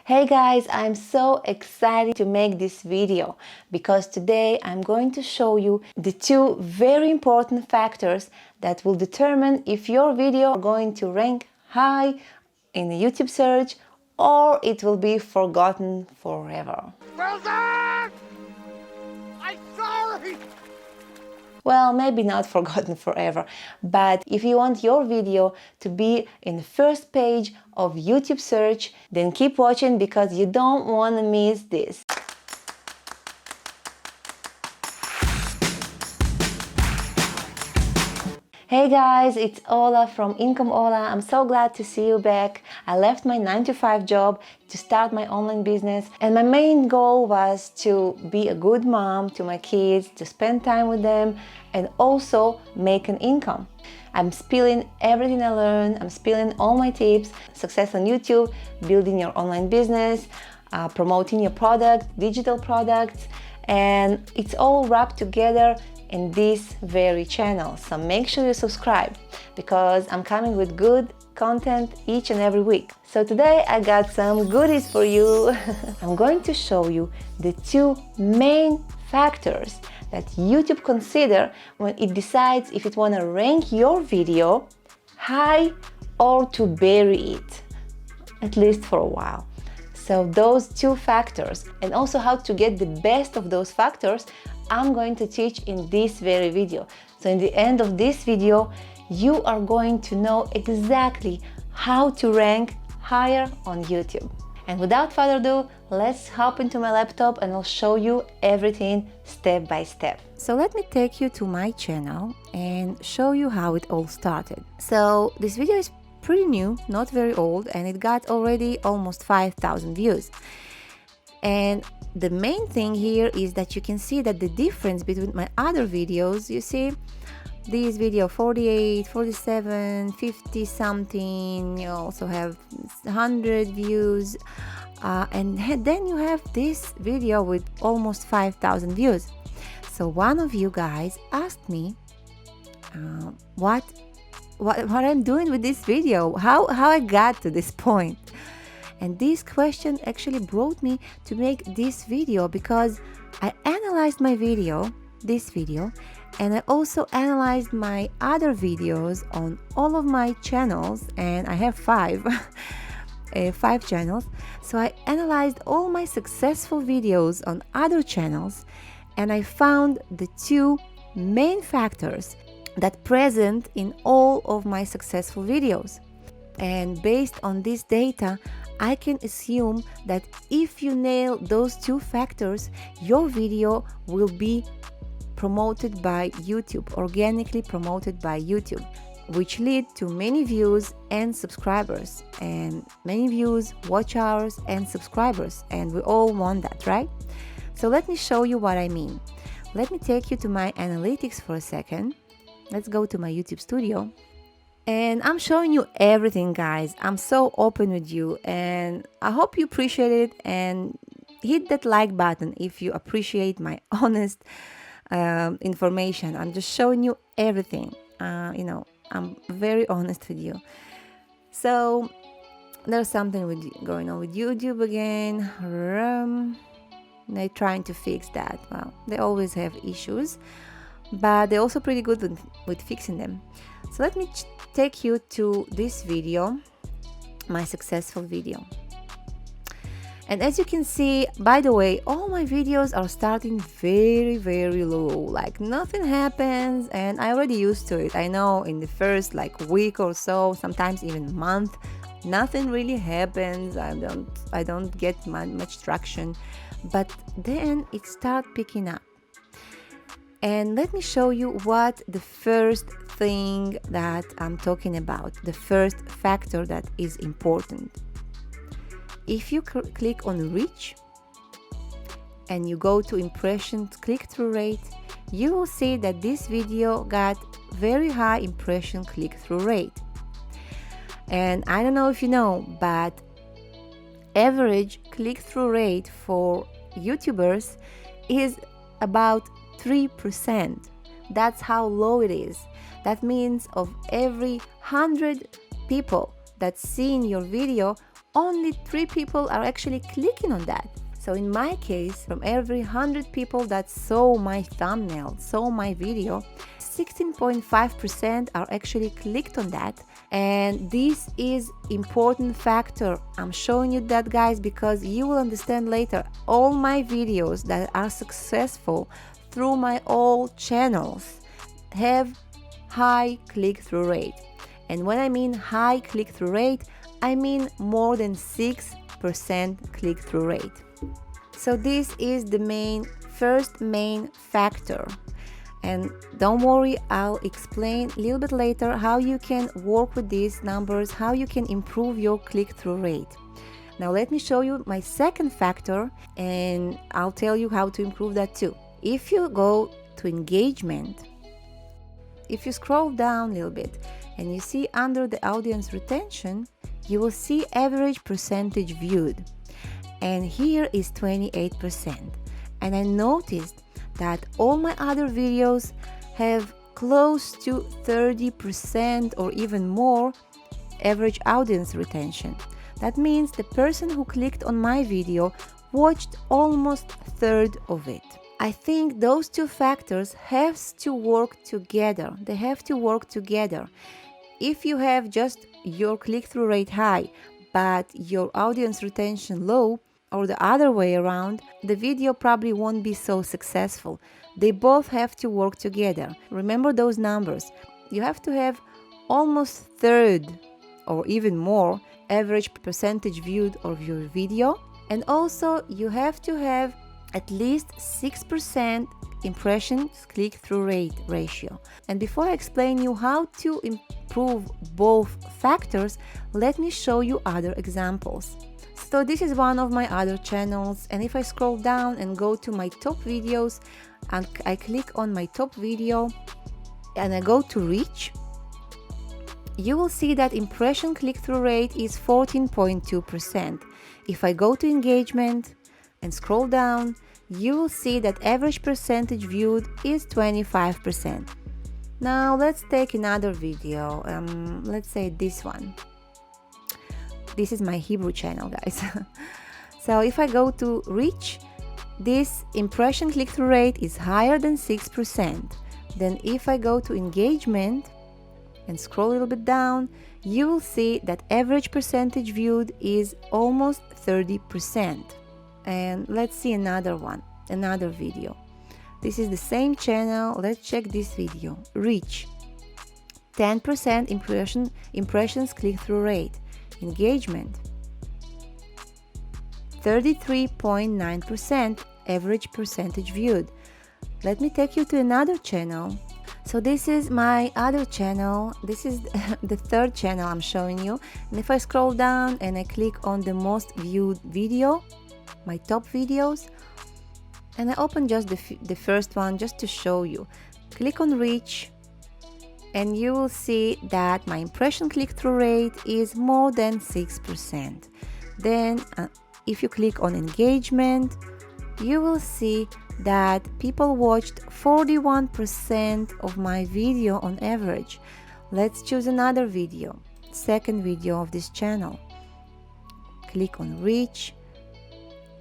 Hey guys, I'm so excited to make this video because today I'm going to show you the two very important factors that will determine if your video is going to rank high in the YouTube search or it will be forgotten forever. Well done! I'm sorry! Well, maybe not forgotten forever, but if you want your video to be in the first page of YouTube search, then keep watching because you don't want to miss this. Hey guys, it's Ola from Income Ola. I'm so glad to see you back. I left my 9-to-5 job to start my online business, and my main goal was to be a good mom to my kids, to spend time with them, and also make an income. I'm spilling everything I learned, I'm spilling all my tips, success on YouTube, building your online business, promoting your product, digital products, and it's all wrapped together in this very channel. So make sure you subscribe because I'm coming with good content each and every week. So today I got some goodies for you. I'm going to show you the two main factors that YouTube consider when it decides if it want to rank your video high or to bury it, at least for a while. So those two factors, and also how to get the best of those factors, I'm going to teach in this very video. So in the end of this video, you are going to know exactly how to rank higher on YouTube. And without further ado, let's hop into my laptop and I'll show you everything step by step. So let me take you to my channel and show you how it all started. So this video is pretty new, not very old, and it got already almost 5,000 views. And the main thing here is that you can see that the difference between my other videos, you see, this video 48, 47, 50 something, you also have 100 views, and then you have this video with almost 5,000 views. So one of you guys asked me what I'm doing with this video, how I got to this point. And this question actually brought me to make this video because I analyzed my video, this video, and I also analyzed my other videos on all of my channels, and I have five channels. So I analyzed all my successful videos on other channels, and I found the two main factors that present in all of my successful videos. And based on this data, I can assume that if you nail those two factors, your video will be promoted by YouTube, organically promoted by YouTube, which lead to many views and subscribers, and many views, watch hours, and subscribers, and we all want that, right? So let me show you what I mean. Let me take you to my analytics for a second. Let's go to my YouTube studio. And I'm showing you everything, guys. I'm so open with you, and I hope you appreciate it, and hit that like button if you appreciate my honest information. I'm just showing you everything. I'm very honest with you. So there's something going on with YouTube again. They're trying to fix that. Well, they always have issues, but they're also pretty good with fixing them. So let me take you to this video, my successful video. And as you can see, by the way, all my videos are starting very, very low, like nothing happens, and I already used to it. I know in the first week or so, sometimes even month, nothing really happens. I don't get much traction, but then it starts picking up. And let me show you what the first thing that I'm talking about, the first factor that is important. If you click on reach and you go to impressions click-through rate, you will see that this video got very high impression click-through rate. And I don't know if you know, but average click-through rate for YouTubers is about 3%. That's how low it is. That means of every 100 people that see in your video, only 3 people are actually clicking on that. So in my case, from every 100 people that saw my thumbnail, saw my video, 16.5% are actually clicked on that. And this is important factor. I'm showing you that, guys, because you will understand later all my videos that are successful through my old channels have high click-through rate. And when I mean high click-through rate, I mean more than 6% click-through rate. So this is the first main factor. And don't worry, I'll explain a little bit later how you can work with these numbers, how you can improve your click-through rate. Now let me show you my second factor, and I'll tell you how to improve that too. If you go to engagement, if you scroll down a little bit and you see under the audience retention, you will see average percentage viewed. And here is 28%. And I noticed that all my other videos have close to 30% or even more average audience retention. That means the person who clicked on my video watched almost a third of it. I think those two factors have to work together. They have to work together. If you have just your click-through rate high, but your audience retention low, or the other way around, the video probably won't be so successful. They both have to work together. Remember those numbers. You have to have almost third or even more average percentage viewed of your video, and also you have to have at least 6% impressions click-through rate ratio. And before I explain you how to improve both factors, let me show you other examples. So this is one of my other channels, and if I scroll down and go to my top videos and I click on my top video and I go to reach, you will see that impression click-through rate is 14.2%. If I go to engagement and scroll down, you will see that average percentage viewed is 25%. Now let's take another video, let's say this one. This is my Hebrew channel, guys. So if I go to reach, this impression click-through rate is higher than 6%. Then if I go to engagement and scroll a little bit down, you will see that average percentage viewed is almost 30%. And let's see another video. This is the same channel. Let's check this video. Reach, 10% impressions click-through rate. Engagement, 33.9% average percentage viewed. Let me take you to another channel. So this is my other channel. This is the third channel I'm showing you. And if I scroll down and I click on the most viewed video, my top videos, and I open just the first one just to show you. Click on reach, and you will see that my impression click-through rate is more than 6%. Then if you click on engagement, you will see that people watched 41% of my video on average. Let's choose another video, second video of this channel. Click on reach,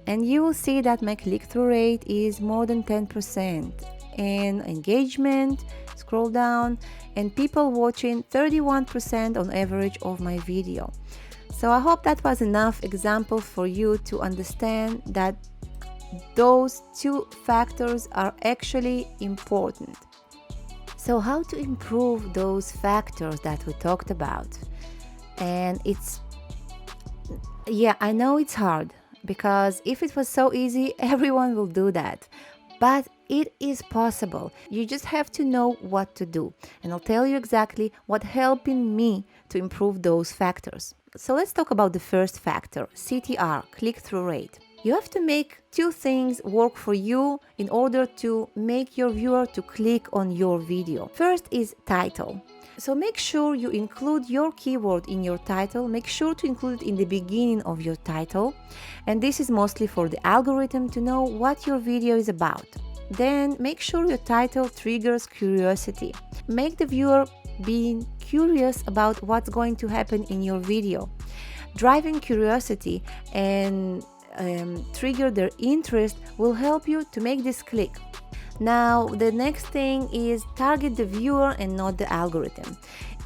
and you will see that my click-through rate is more than 10%. And engagement, scroll down, and people watching 31% on average of my video. So I hope that was enough example for you to understand that those two factors are actually important. So how to improve those factors that we talked about? And I know it's hard, because if it was so easy, everyone will do that. But it is possible. You just have to know what to do. And I'll tell you exactly what helping me to improve those factors. So let's talk about the first factor, CTR, click-through rate. You have to make two things work for you in order to make your viewer to click on your video. First is title. So make sure you include your keyword in your title. Make sure to include it in the beginning of your title. And this is mostly for the algorithm to know what your video is about. Then make sure your title triggers curiosity. Make the viewer being curious about what's going to happen in your video. Driving curiosity and trigger their interest will help you to make this click. Now, the next thing is target the viewer and not the algorithm.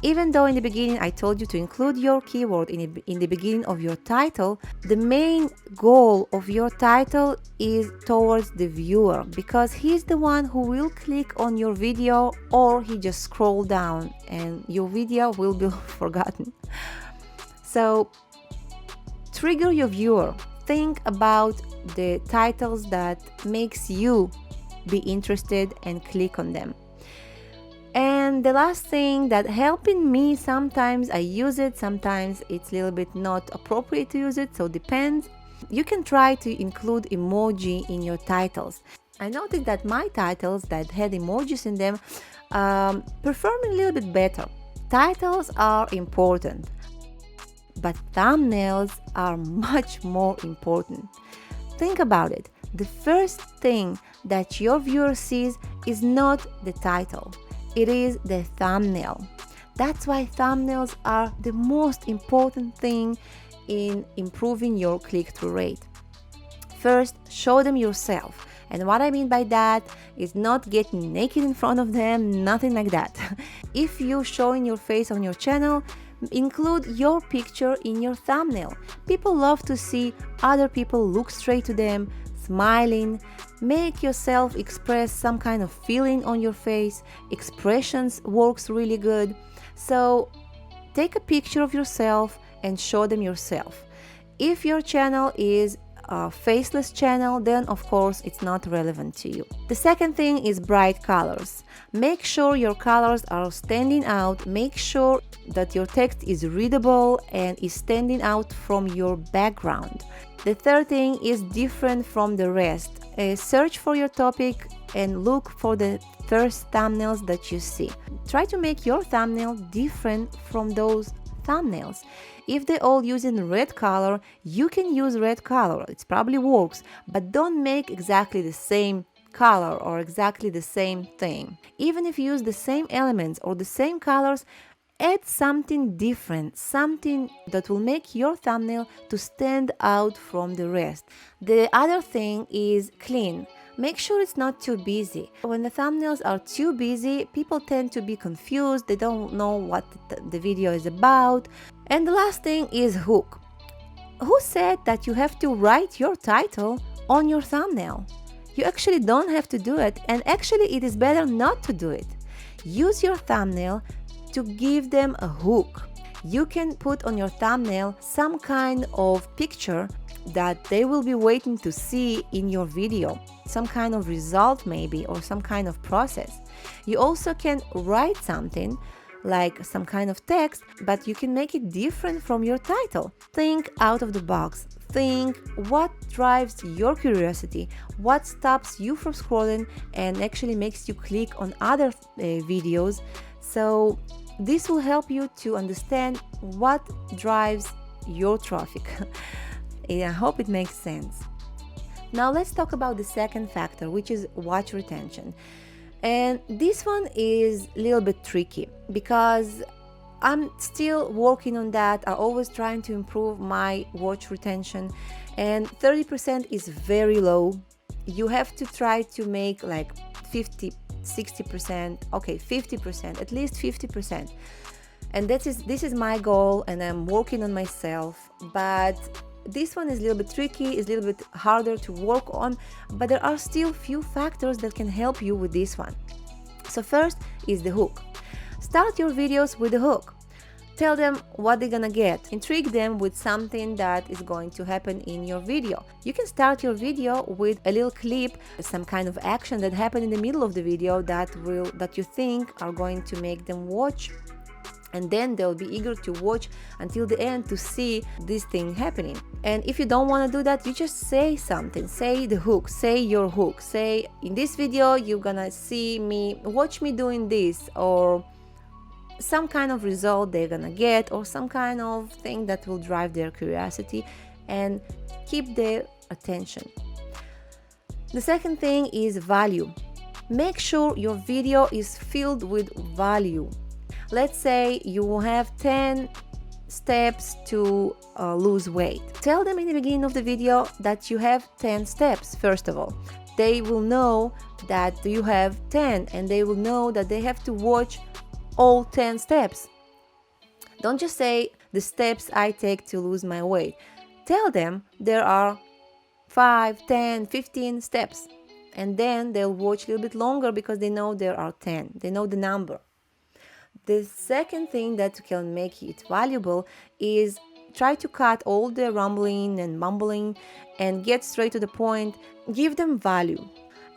Even though in the beginning I told you to include your keyword in the beginning of your title, the main goal of your title is towards the viewer, because he's the one who will click on your video, or he just scroll down and your video will be forgotten. So trigger your viewer. Think about the titles that makes you be interested and click on them. And the last thing that helping me, sometimes I use it, sometimes it's a little bit not appropriate to use it, so depends. You can try to include emoji in your titles. I noticed that my titles that had emojis in them perform a little bit better. Titles are important, but thumbnails are much more important. Think about it. The first thing that your viewer sees is not the title. It is the thumbnail. That's why thumbnails are the most important thing in improving your click-through rate. First, show them yourself. And what I mean by that is not getting naked in front of them, nothing like that. If you're showing your face on your channel, include your picture in your thumbnail. People love to see other people look straight to them, smiling. Make yourself express some kind of feeling on your face. Expressions works really good. So take a picture of yourself and show them yourself. If your channel is a faceless channel, then of course it's not relevant to you. The second thing is bright colors. Make sure your colors are standing out. Make sure that your text is readable and is standing out from your background. The third thing is different from the rest. Search for your topic and look for the first thumbnails that you see. Try to make your thumbnail different from those thumbnails. If they all using red color, you can use red color. It probably works, but don't make exactly the same color or exactly the same thing. Even if you use the same elements or the same colors, add something different, something that will make your thumbnail to stand out from the rest. The other thing is clean. Make sure it's not too busy. When the thumbnails are too busy, people tend to be confused. They don't know what the video is about. And the last thing is hook. Who said that you have to write your title on your thumbnail? You actually don't have to do it, and actually it is better not to do it. Use your thumbnail to give them a hook. You can put on your thumbnail some kind of picture that they will be waiting to see in your video, some kind of result maybe, or some kind of process. You also can write something like some kind of text, but you can make it different from your title. Think out of the box. Think what drives your curiosity, what stops you from scrolling and actually makes you click on other videos. So this will help you to understand what drives your traffic. I hope it makes sense. Now let's talk about the second factor, which is watch retention. And this one is a little bit tricky because I'm still working on that. I'm always trying to improve my watch retention, and 30% is very low. You have to try to make like 50, 60%, okay, 50%, at least 50%. And this is my goal, and I'm working on myself. But this one is a little bit tricky, is a little bit harder to work on, but there are still few factors that can help you with this one. So first is the hook. Start your videos with a hook. Tell them what they're gonna get. Intrigue them with something that is going to happen in your video. You can start your video with a little clip, some kind of action that happened in the middle of the video that you think are going to make them watch, and then they'll be eager to watch until the end to see this thing happening. And if you don't want to do that, you just say something. Say the hook, say your hook. Say, in this video you're gonna see me, watch me doing this, or some kind of result they're gonna get, or some kind of thing that will drive their curiosity and keep their attention. The second thing is value. Make sure your video is filled with value. Let's say you have 10 steps to lose weight. Tell them in the beginning of the video that you have 10 steps, first of all. They will know that you have 10 and they will know that they have to watch all 10 steps. Don't just say the steps I take to lose my weight. Tell them there are 5, 10, 15 steps. And then they'll watch a little bit longer because they know there are 10. They know the number. The second thing that can make it valuable is try to cut all the rumbling and mumbling and get straight to the point. Give them value.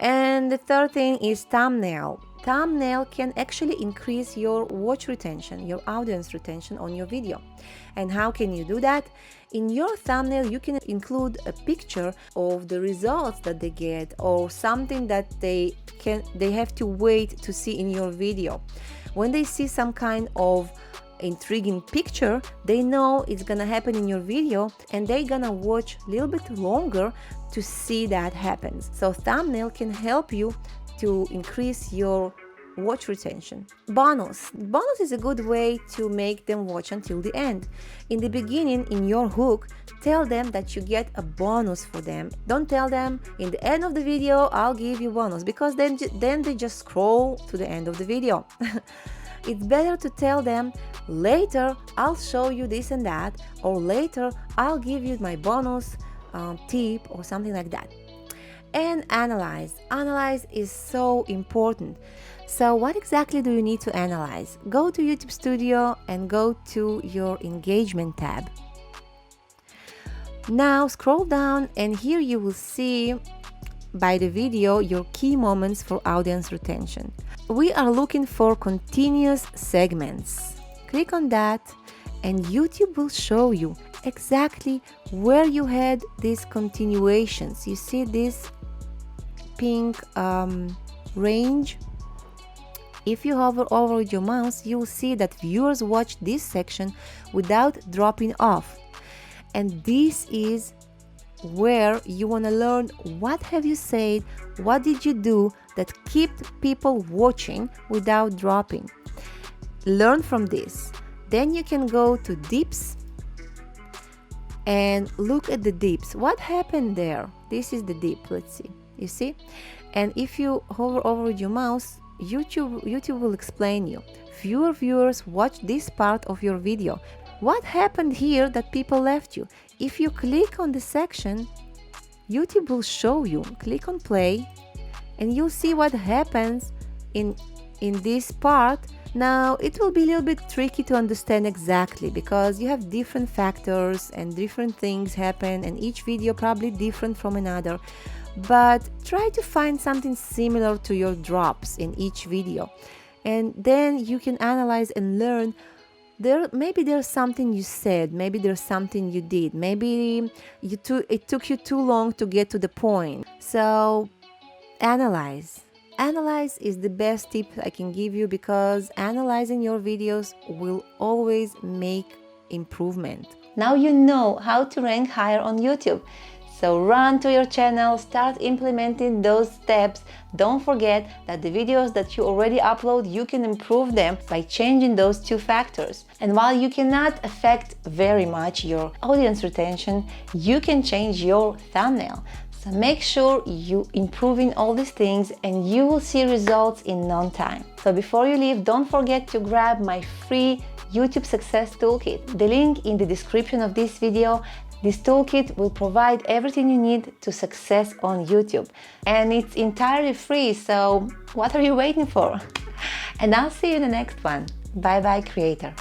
And the third thing is thumbnail. Thumbnail can actually increase your watch retention, your audience retention on your video. And how can you do that? In your thumbnail, you can include a picture of the results that they get or something that they have to wait to see in your video. When they see some kind of intriguing picture, they know it's gonna happen in your video and they're gonna watch a little bit longer to see that happens. So thumbnail can help you to increase your watch retention. Bonus is a good way to make them watch until the end. In the beginning, in your hook, tell them that you get a bonus for them. Don't tell them in the end of the video I'll give you bonus, because then they just scroll to the end of the video. It's better to tell them later I'll show you this and that, or later I'll give you my bonus tip or something like that. And analyze is so important. So what exactly do you need to analyze? Go to YouTube Studio and go to your engagement tab. Now scroll down and here you will see by the video your key moments for audience retention. We are looking for continuous segments. Click on that and YouTube will show you exactly where you had these continuations. You see this pink range? If you hover over your mouse, you will see that viewers watch this section without dropping off. And this is where you want to learn what have you said, what did you do that kept people watching without dropping. Learn from this. Then you can go to dips and look at the dips. What happened there? This is the dip, let's see. You see? And if you hover over your mouse, YouTube will explain you. Fewer viewers watch this part of your video. What happened here that people left you? If you click on the section, YouTube will show you. Click on play and you'll see what happens in this part. Now it will be a little bit tricky to understand exactly because you have different factors and different things happen and each video probably different from another. But try to find something similar to your drops in each video, and then you can analyze and learn. Maybe there's something you said, maybe there's something you did, maybe it took you too long to get to the point. So analyze is the best tip I can give you, because analyzing your videos will always make improvement. Now you know how to rank higher on YouTube. So run to your channel, start implementing those steps. Don't forget that the videos that you already upload, you can improve them by changing those two factors. And while you cannot affect very much your audience retention, you can change your thumbnail. So make sure you improving all these things and you will see results in no time. So before you leave, don't forget to grab my free YouTube Success Toolkit. The link in the description of this video. This toolkit will provide everything you need to success on YouTube. And it's entirely free, so what are you waiting for? And I'll see you in the next one. Bye bye, creator.